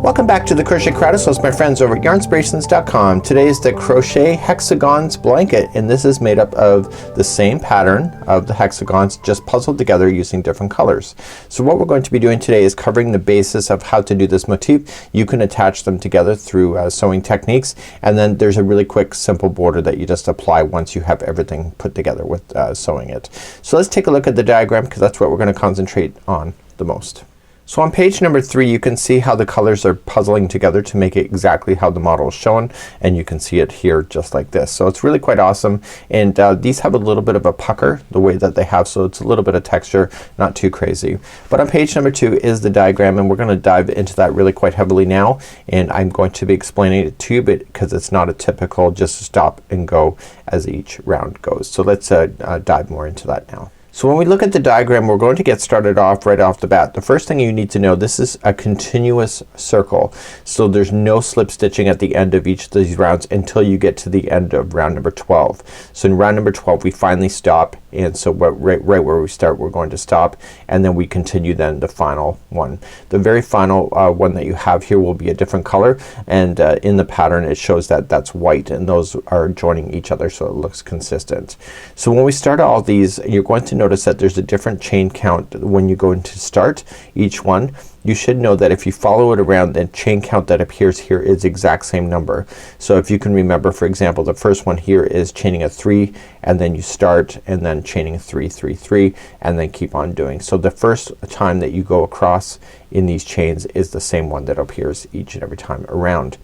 Welcome back to the Crochet Crowd. It's my friends over at yarnspirations.com. Today is the Crochet Hexagons Blanket, and this is made up of the same pattern of the hexagons, just puzzled together using different colors. So what we're going to be doing today is covering the basis of how to do this motif. You can attach them together through sewing techniques, and then there's a really quick simple border that you just apply once you have everything put together with sewing it. So let's take a look at the diagram, because that's what we're going to concentrate on the most. So on page number 3 you can see how the colors are puzzling together to make it exactly how the model is shown, and you can see it here just like this. So it's really quite awesome, and these have a little bit of a pucker the way that they have, so it's a little bit of texture, not too crazy. But on page number 2 is the diagram, and we're gonna dive into that really quite heavily now, and I'm going to be explaining it to you because it's not a typical just stop and go as each round goes. So let's dive more into that now. So when we look at the diagram, we're going to get started off right off the bat. The first thing you need to know, this is a continuous circle. So there's no slip stitching at the end of each of these rounds until you get to the end of round number 12. So in round number 12 we finally stop, and so right where we start we're going to stop, and then we continue then the final one. The very final one that you have here will be a different color, and in the pattern it shows that that's white, and those are joining each other so it looks consistent. So when we start all these, you're going to notice that there's a different chain count when you go into start each one. You should know that if you follow it around, the chain count that appears here is the exact same number. So if you can remember, for example, the first one here is chaining a 3, and then you start and then chaining 3 3 3 and then keep on doing. So the first time that you go across in these chains is the same one that appears each and every time around.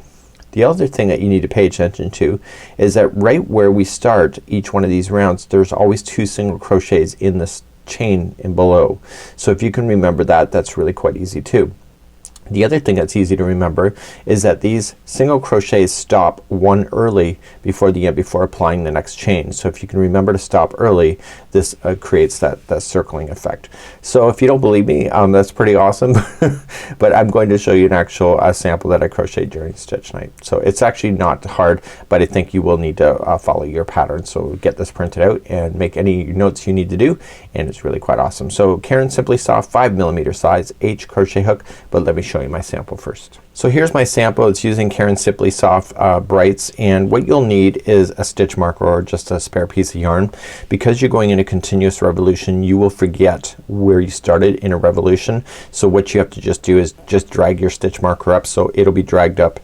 The other thing that you need to pay attention to is that right where we start each one of these rounds, there's always 2 single crochets in this chain and below. So if you can remember that, that's really quite easy too. The other thing that's easy to remember is that these single crochets stop one early before the end, before applying the next chain. So if you can remember to stop early, this creates that circling effect. So if you don't believe me, that's pretty awesome. But I'm going to show you an actual sample that I crocheted during stitch night. So it's actually not hard, but I think you will need to follow your pattern. So get this printed out and make any notes you need to do, and it's really quite awesome. So Karen Simply Saw 5mm size H crochet hook, but let me show you my sample first. So here's my sample. It's using Karen Simply Soft Brights, and what you'll need is a stitch marker or just a spare piece of yarn. Because you're going in a continuous revolution, you will forget where you started in a revolution. So what you have to just do is just drag your stitch marker up, so it'll be dragged up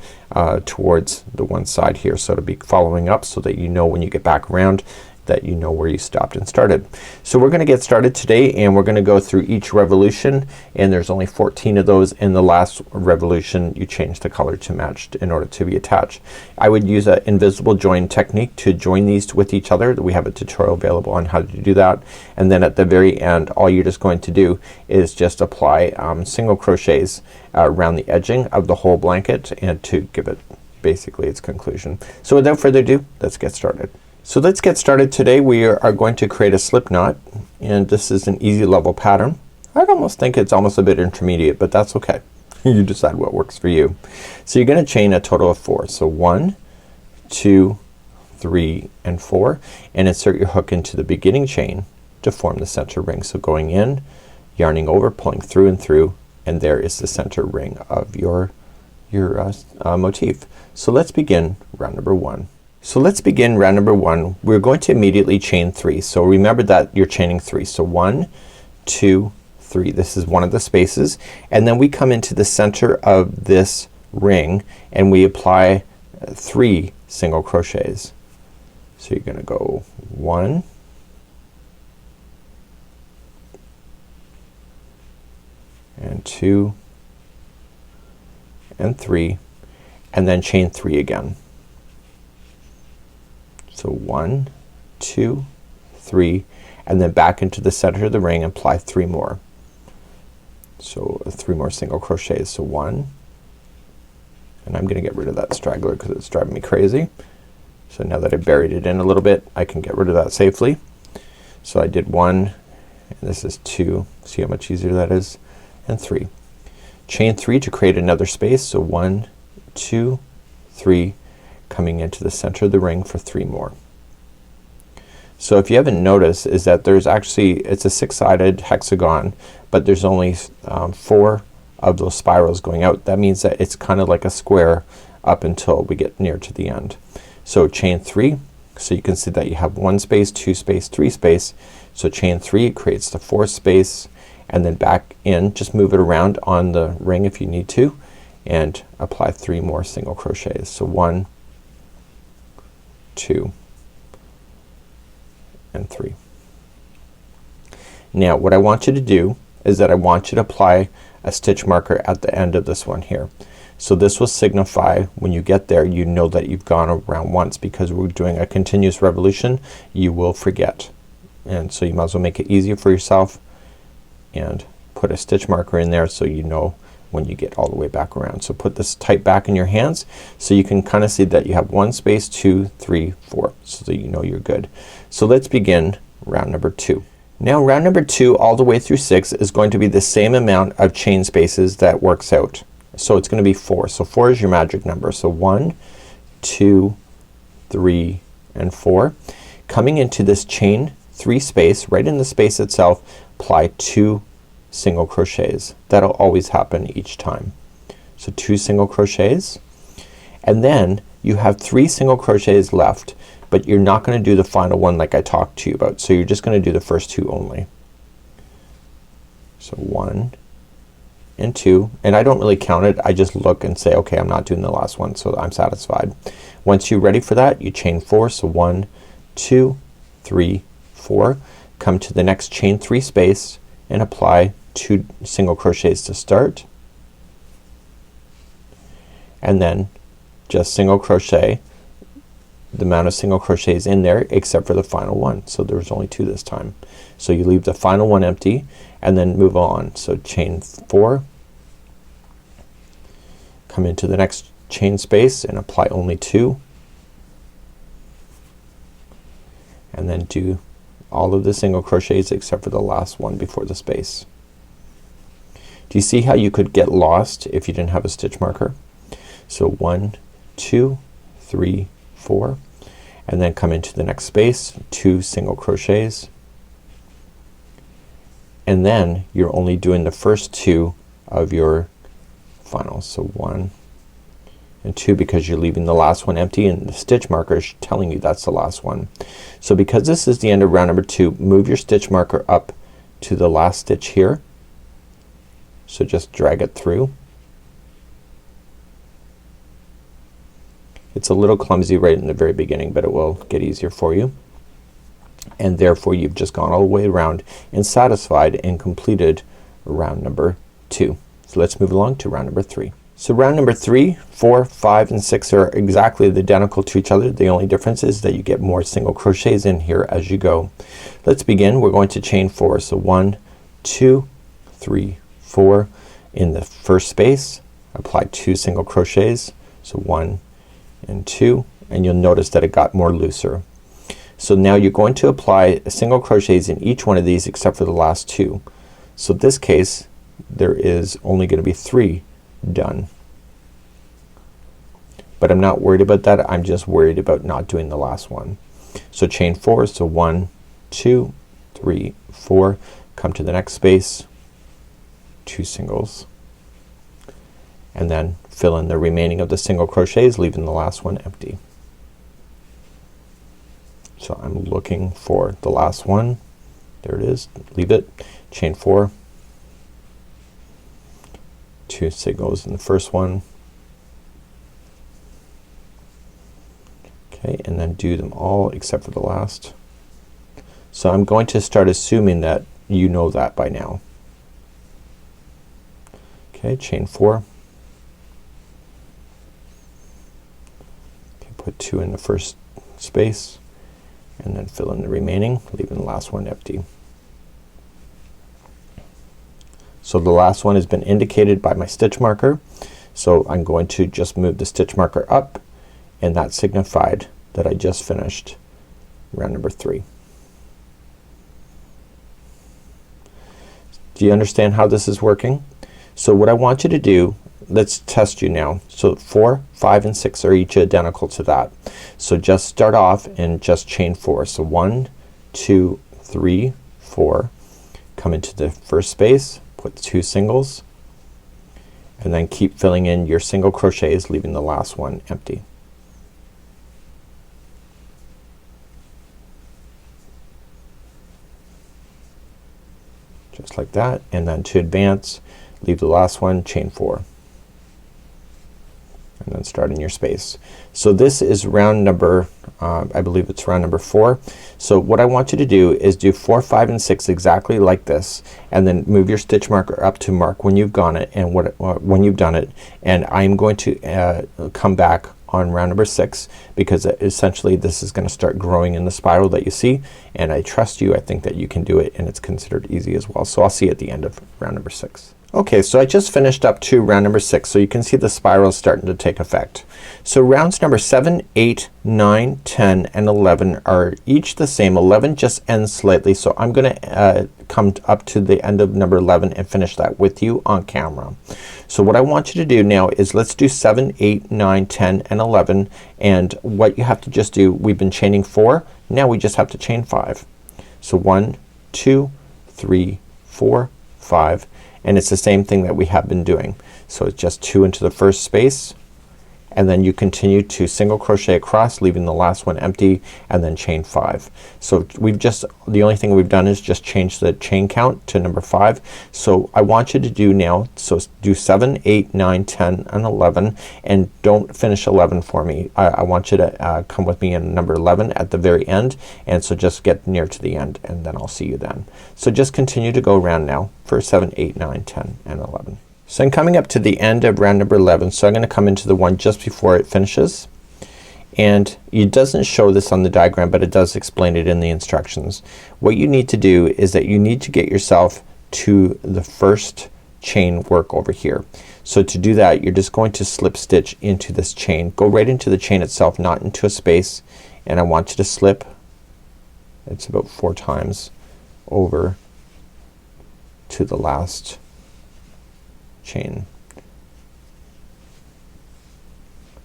towards the one side here. So it'll be following up so that you know when you get back around that you know where you stopped and started. So we're gonna get started today, and we're gonna go through each revolution, and there's only 14 of those. In the last revolution you change the color to match in order to be attached. I would use an invisible join technique to join these with each other. We have a tutorial available on how to do that, and then at the very end all you're just going to do is just apply single crochets around the edging of the whole blanket, and to give it basically its conclusion. So without further ado, let's get started. So let's get started. Today we are going to create a slip knot, and this is an easy level pattern. I'd almost think it's almost a bit intermediate, but that's okay. You decide what works for you. So you're gonna chain a total of 4. So 1 2 3 and 4, and insert your hook into the beginning chain to form the center ring. So going in, yarning over, pulling through and through, and there is the center ring of your motif. So let's begin round number 1. So let's begin round number 1. We're going to immediately chain 3. So remember that you're chaining 3. So 1 2 3. This is one of the spaces, and then we come into the center of this ring and we apply 3 single crochets. So you're gonna go 1 and 2 and 3, and then chain 3 again. So 1 2 3, and then back into the center of the ring and apply 3 more. So 3 more single crochets. So 1, and I'm gonna get rid of that straggler because it's driving me crazy. So now that I buried it in a little bit, I can get rid of that safely. So I did 1, and this is 2. See how much easier that is? And 3. Chain 3 to create another space. So 1 2 3, coming into the center of the ring for 3 more. So if you haven't noticed, is that there's actually, it's a 6-sided hexagon, but there's only 4 of those spirals going out. That means that it's kind of like a square up until we get near to the end. So chain 3, so you can see that you have 1 space, 2 space, 3 space. So chain 3 creates the 4th space, and then back in, just move it around on the ring if you need to, and apply 3 more single crochets. So 1, 2 and 3. Now what I want you to do is that I want you to apply a stitch marker at the end of this one here. So this will signify when you get there, you know that you've gone around once, because we're doing a continuous revolution. You will forget, and so you might as well make it easier for yourself and put a stitch marker in there so you know when you get all the way back around. So put this tight back in your hands so you can kind of see that you have 1 space, 2, 3, 4, so that you know you're good. So let's begin round number 2. Now round number 2 all the way through 6 is going to be the same amount of chain spaces that works out. So it's gonna be 4. So 4 is your magic number. So 1, 2, 3 and 4. Coming into this chain 3 space, right in the space itself, apply 2 single crochets. That'll always happen each time. So 2 single crochets, and then you have 3 single crochets left, but you're not gonna do the final one like I talked to you about. So you're just gonna do the first 2 only. So 1 and 2, and I don't really count it. I just look and say, okay, I'm not doing the last one, so I'm satisfied. Once you're ready for that, you chain 4. So 1, 2, 3, 4. Come to the next chain 3 space and apply 2 single crochets to start, and then just single crochet the amount of single crochets in there except for the final one. So there's only 2 this time. So you leave the final one empty and then move on. So chain 4, come into the next chain space and apply only 2, and then do all of the single crochets except for the last one before the space. Do you see how you could get lost if you didn't have a stitch marker? So 1, 2, 3, 4, and then come into the next space, 2 single crochets, and then you're only doing the first 2 of your final. So 1 and 2, because you're leaving the last one empty and the stitch marker is telling you that's the last one. So because this is the end of round number 2, move your stitch marker up to the last stitch here. So just drag it through. It's a little clumsy right in the very beginning, but it will get easier for you. And therefore you've just gone all the way around and satisfied and completed round number 2. So let's move along to round number 3. So round number 3, 4, 5 and 6 are exactly identical to each other. The only difference is that you get more single crochets in here as you go. Let's begin. We're going to chain 4. So 1, 2, 3, 4. In the first space apply 2 single crochets. So 1 and 2, and you'll notice that it got more looser. So now you're going to apply single crochets in each one of these except for the last 2. So this case there is only going to be 3 done, but I'm not worried about that. I'm just worried about not doing the last one. So chain 4. So 1, 2, 3, 4. Come to the next space, 2 singles, and then fill in the remaining of the single crochets, leaving the last one empty. So I'm looking for the last one. There it is. Leave it. Chain 4, 2 singles in the first one. Okay, and then do them all except for the last. So I'm going to start assuming that you know that by now. Okay, chain 4. Okay, put 2 in the first space and then fill in the remaining, leaving the last one empty. So the last one has been indicated by my stitch marker. So I'm going to just move the stitch marker up, and that signified that I just finished round number 3. Do you understand how this is working? So what I want you to do, let's test you now. So 4, 5 and 6 are each identical to that. So just start off and just chain 4. So 1, 2, 3, 4. Come into the first space, put 2 singles, and then keep filling in your single crochets, leaving the last one empty. Just like that, and then to advance, leave the last one, chain 4, and then start in your space. So this is round number I believe it's round number 4. So what I want you to do is do 4, 5 and 6 exactly like this, and then move your stitch marker up to mark when you've gone it and when you've done it, and I'm going to come back on round number 6 because essentially this is gonna start growing in the spiral that you see, and I trust you. I think that you can do it, and it's considered easy as well. So I'll see you at the end of round number 6. Okay, so I just finished up to round number 6, so you can see the spiral starting to take effect. So rounds number 7, 8, 9, 10 and 11 are each the same. 11 just ends slightly, so I'm gonna come up to the end of number 11 and finish that with you on camera. So what I want you to do now is let's do 7, 8, 9, 10 and 11, and what you have to just do, we've been chaining 4, now we just have to chain 5. So 1, 2, 3, 4, 5, and it's the same thing that we have been doing. So it's just 2 into the first space, and then you continue to single crochet across, leaving the last one empty, and then chain 5. So we've just, the only thing we've done is just change the chain count to number 5. So I want you to do now, so do 7, 8, 9, 10 and 11, and don't finish 11 for me. I want you to come with me in number 11 at the very end, and so just get near to the end, and then I'll see you then. So just continue to go around now for 7, 8, 9, 10 and 11. So I'm coming up to the end of round number 11, so I'm gonna come into the one just before it finishes, and it doesn't show this on the diagram, but it does explain it in the instructions. What you need to do is that you need to get yourself to the first chain work over here. So to do that, you're just going to slip stitch into this chain. Go right into the chain itself, not into a space, and I want you to slip, it's about 4 times over to the last chain.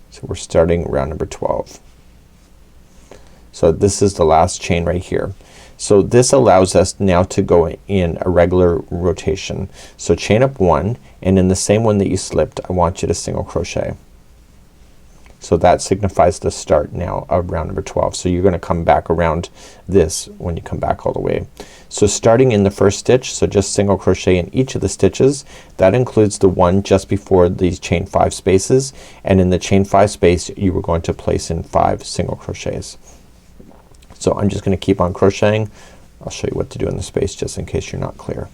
So we're starting round number 12. So this is the last chain right here. So this allows us now to go in a regular rotation. So chain up 1, and in the same one that you slipped, I want you to single crochet. So that signifies the start now of round number 12. So you're gonna come back around this when you come back all the way. So starting in the first stitch, so just single crochet in each of the stitches. That includes the one just before these chain 5 spaces, and in the chain 5 space you were going to place in 5 single crochets. So I'm just gonna keep on crocheting. I'll show you what to do in the space just in case you're not clear.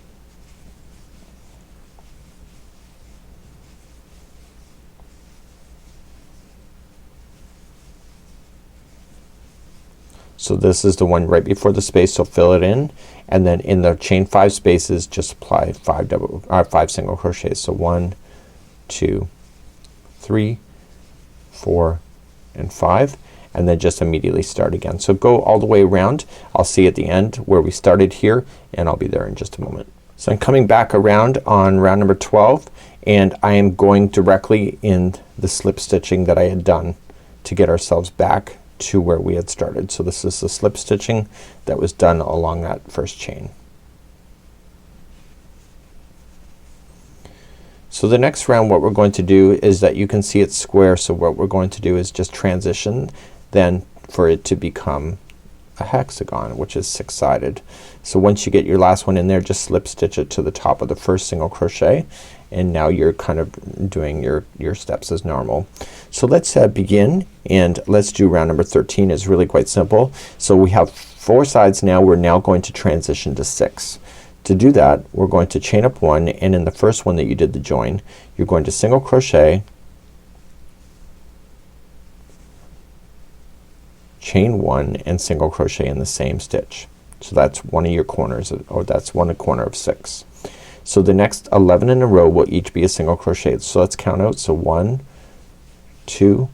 So this is the one right before the space, so fill it in, and then in the chain 5 spaces just apply 5 single crochets. So 1, 2, 3, 4 and 5, and then just immediately start again. So go all the way around. I'll see you at the end where we started here, and I'll be there in just a moment. So I'm coming back around on round number 12, and I am going directly in the slip stitching that I had done to get ourselves back to where we had started. So this is the slip stitching that was done along that first chain. So the next round what we're going to do is that you can see it's square, so what we're going to do is just transition then for it to become a hexagon, which is 6-sided. So once you get your last one in there, just slip stitch it to the top of the first single crochet, and now you're kind of doing your steps as normal. So let's begin, and let's do round number 13. Is really quite simple. So we have 4 sides now. We're now going to transition to 6. To do that, we're going to chain up 1, and in the first one that you did the join, you're going to single crochet, chain 1 and single crochet in the same stitch. So that's one of your corners, or that's one corner of 6. So the next 11 in a row will each be a single crochet. So let's count out. So 1, 2,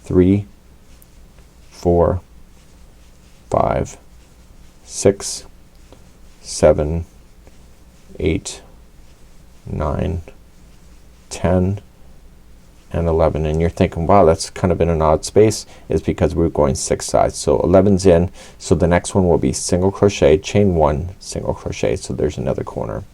3, 4, 5, 6, 7, 8, 9, 10 and 11, and you're thinking, wow, that's kind of in an odd space. Is because we're going 6 sides. So 11's in, so the next one will be single crochet, chain 1, single crochet, so there's another corner.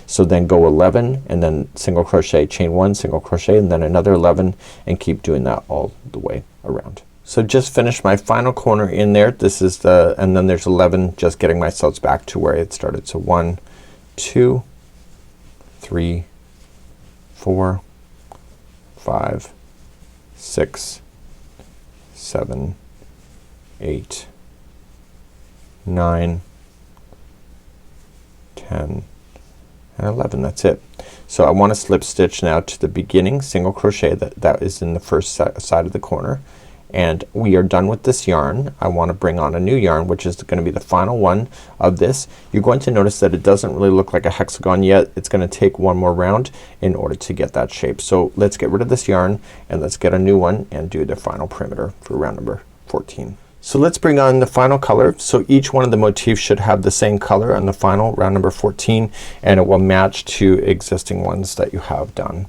So then go 11 and then single crochet, chain 1, single crochet, and then another 11, and keep doing that all the way around. So just finished my final corner in there. This is the, and then there's 11, just getting myself back to where it started. So 1, 2, 3, 4, 5, 6, 7, 8, 9, 10, and 11. That's it. So I want to slip stitch now to the beginning single crochet that is in the first side of the corner, and we are done with this yarn. I want to bring on a new yarn, which is going to be the final one of this. You're going to notice that it doesn't really look like a hexagon yet. It's going to take one more round in order to get that shape. So let's get rid of this yarn and let's get a new one and do the final perimeter for round number 14. So let's bring on the final color. So each one of the motifs should have the same color on the final round number 14, and it will match to existing ones that you have done.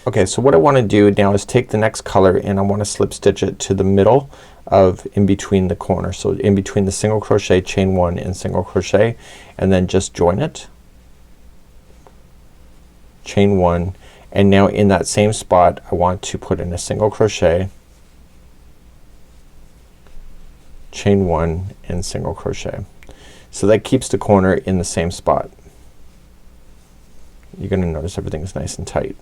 Okay, so what I want to do now is take the next color and I want to slip stitch it to the middle of in between the corner. So in between the single crochet, chain 1, and single crochet, and then just join it, chain 1, and now in that same spot I want to put in a single crochet, chain 1, and single crochet. So that keeps the corner in the same spot. You're gonna notice everything is nice and tight.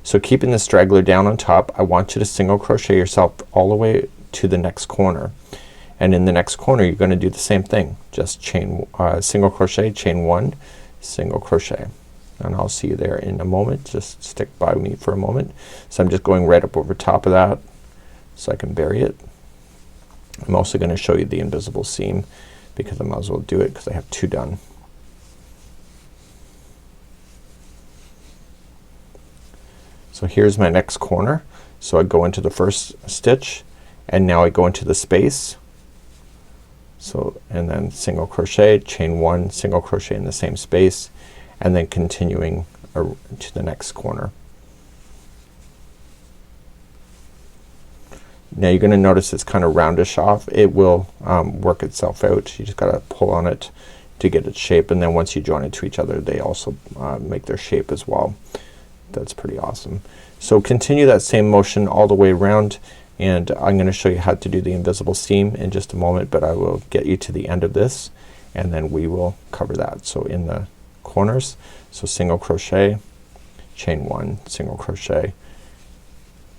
So keeping the straggler down on top, I want you to single crochet yourself all the way to the next corner, and in the next corner you're gonna do the same thing. Just chain single crochet, chain 1, single crochet, and I'll see you there in a moment. Just stick by me for a moment. So I'm just going right up over top of that so I can bury it. I'm also gonna show you the invisible seam because I might as well do it because I have 2 done. So here's my next corner. So I go into the first stitch and now I go into the space. So and then single crochet, chain 1, single crochet in the same space, and then continuing to the next corner. Now you're gonna notice it's kind of roundish off. It will work itself out. You just gotta pull on it to get its shape, and then once you join it to each other they also make their shape as well. That's pretty awesome. So continue that same motion all the way around, and I'm gonna show you how to do the invisible seam in just a moment, but I will get you to the end of this and then we will cover that. So in the corners, so single crochet, chain 1, single crochet,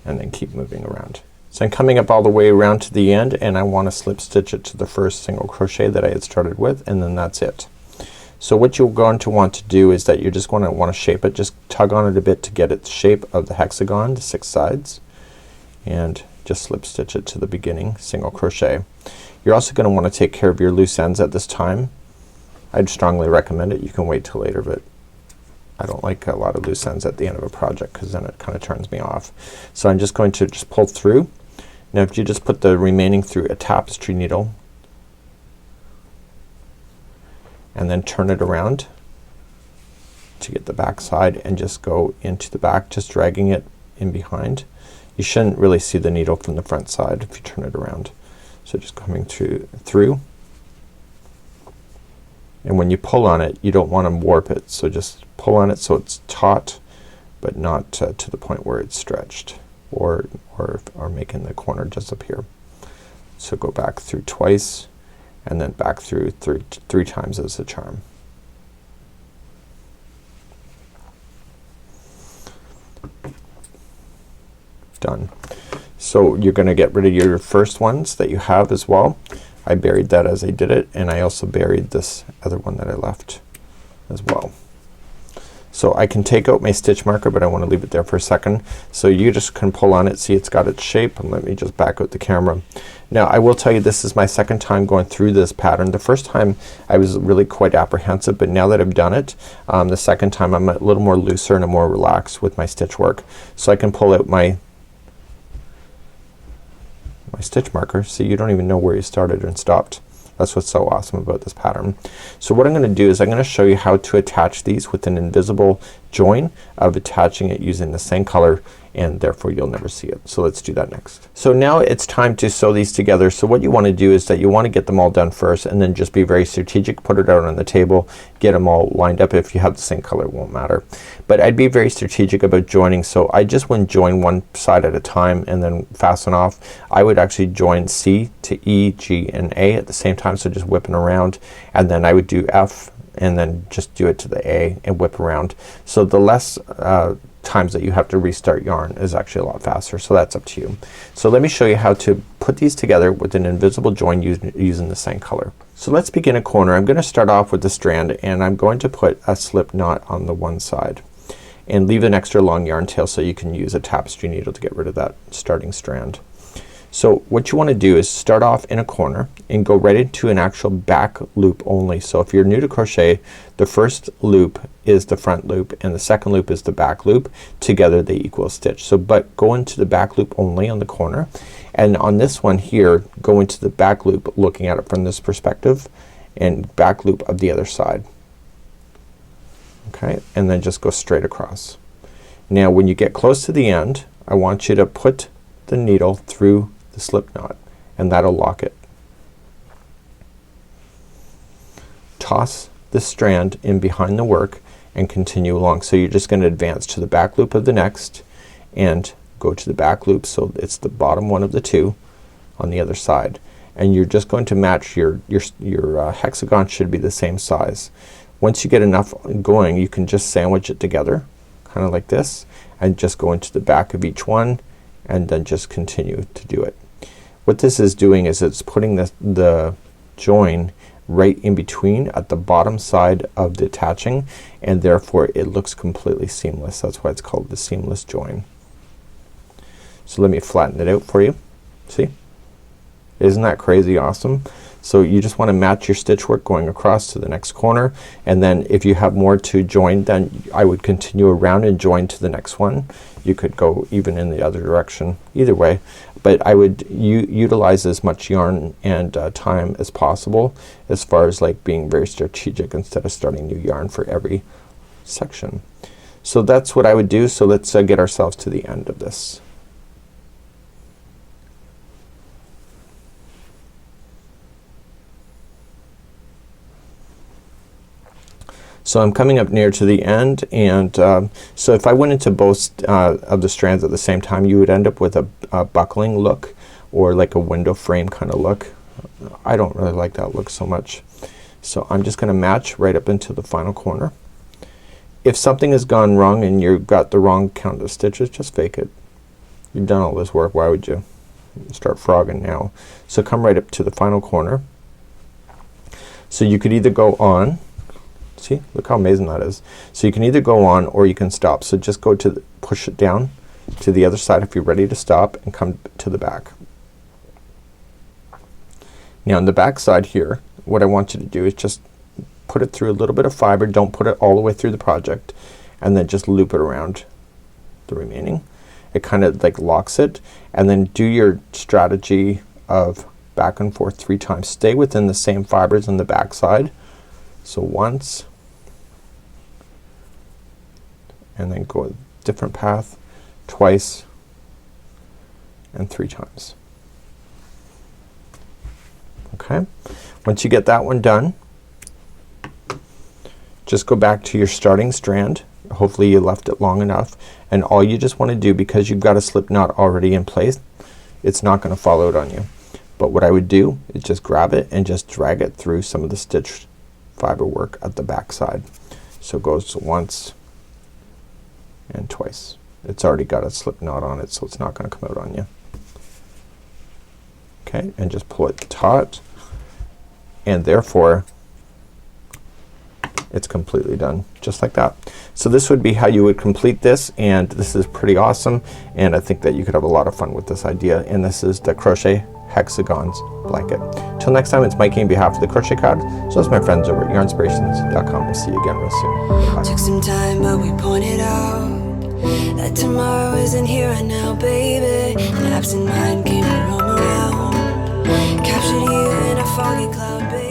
and then keep moving around. So I'm coming up all the way around to the end, and I want to slip stitch it to the first single crochet that I had started with, and then that's it. So what you're going to want to do is that you're just going to want to shape it. Just tug on it a bit to get its shape of the hexagon, the 6 sides, and just slip stitch it to the beginning single crochet. You're also going to want to take care of your loose ends at this time. I'd strongly recommend it. You can wait till later, but I don't like a lot of loose ends at the end of a project because then it kind of turns me off. So I'm just going to just pull through. Now if you just put the remaining through a tapestry needle and then turn it around to get the back side and just go into the back, just dragging it in behind. You shouldn't really see the needle from the front side if you turn it around. So just coming through, and when you pull on it you don't want to warp it, so just pull on it so it's taut but not to the point where it's stretched or making the corner disappear. So go back through twice and then back through three times as a charm. Done. So you're gonna get rid of your first ones that you have as well. I buried that as I did it, and I also buried this other one that I left as well. So I can take out my stitch marker, but I want to leave it there for a second. So you just can pull on it, see it's got its shape, and let me just back out the camera. Now I will tell you this is my second time going through this pattern. The first time I was really quite apprehensive, but now that I've done it, the second time I'm a little more looser and I'm more relaxed with my stitch work. So I can pull out my stitch marker, so you don't even know where you started and stopped. That's what's so awesome about this pattern. So what I'm gonna do is I'm gonna show you how to attach these with an invisible join of attaching it using the same color and therefore you'll never see it. So let's do that next. So now it's time to sew these together. So what you want to do is that you want to get them all done first, and then just be very strategic, put it out on the table, get them all lined up. If you have the same color, it won't matter. But I'd be very strategic about joining, so I just wouldn't join one side at a time and then fasten off. I would actually join C to E, G, and A at the same time, so just whipping around, and then I would do F and then just do it to the A and whip around. So the less times that you have to restart yarn is actually a lot faster. So that's up to you. So let me show you how to put these together with an invisible join using the same color. So let's begin a corner. I'm gonna start off with the strand, and I'm going to put a slip knot on the one side and leave an extra long yarn tail so you can use a tapestry needle to get rid of that starting strand. So what you want to do is start off in a corner and go right into an actual back loop only. So if you're new to crochet, the first loop is the front loop and the second loop is the back loop. Together they equal a stitch. So but go into the back loop only on the corner, and on this one here go into the back loop looking at it from this perspective, and back loop of the other side. Okay, and then just go straight across. Now when you get close to the end, I want you to put the needle through the slip knot, and that'll lock it. Toss the strand in behind the work and continue along. So you're just gonna advance to the back loop of the next and go to the back loop, so it's the bottom one of the two on the other side, and you're just going to match your hexagon should be the same size. Once you get enough going, you can just sandwich it together kind of like this and just go into the back of each one and then just continue to do it. What this is doing is it's putting the join right in between at the bottom side of the attaching, and therefore it looks completely seamless. That's why it's called the seamless join. So let me flatten it out for you. See? Isn't that crazy awesome? So you just want to match your stitch work going across to the next corner, and then if you have more to join, then I would continue around and join to the next one. You could go even in the other direction, either way, but I would utilize as much yarn and time as possible as far as like being very strategic instead of starting new yarn for every section. So that's what I would do. So let's get ourselves to the end of this. So I'm coming up near to the end, and so if I went into both of the strands at the same time, you would end up with a buckling look or like a window frame kind of look. I don't really like that look so much. So I'm just gonna match right up into the final corner. If something has gone wrong and you've got the wrong count of stitches, just fake it. You've done all this work, why would you start frogging now? So come right up to the final corner. So you could either go on, see, look how amazing that is. So you can either go on or you can stop. So just go to push it down to the other side if you're ready to stop, and come to the back. Now on the back side here, what I want you to do is just put it through a little bit of fiber. Don't put it all the way through the project, and then just loop it around the remaining. It kind of like locks it, and then do your strategy of back and forth 3 times. Stay within the same fibers on the back side. So once, and then go a different path, twice, and 3 times. Okay, once you get that one done, just go back to your starting strand. Hopefully you left it long enough, and all you just want to do, because you've got a slip knot already in place, it's not gonna fall out on you. But what I would do is just grab it and just drag it through some of the stitch fiber work at the back side. So it goes once and twice. It's already got a slip knot on it, so it's not gonna come out on you. Okay, and just pull it taut, and therefore it's completely done, just like that. So this would be how you would complete this, and this is pretty awesome, and I think that you could have a lot of fun with this idea. And this is the Crochet Hexagons Blanket. Till next time, it's Mikey on behalf of the Crochet Crowd. So it's my friends over at yarnspirations.com. We'll see you again real soon. Bye. Took some time, but we pointed out that tomorrow isn't here right now, baby. An absent mind came to roam around, captured you in a foggy cloud, baby.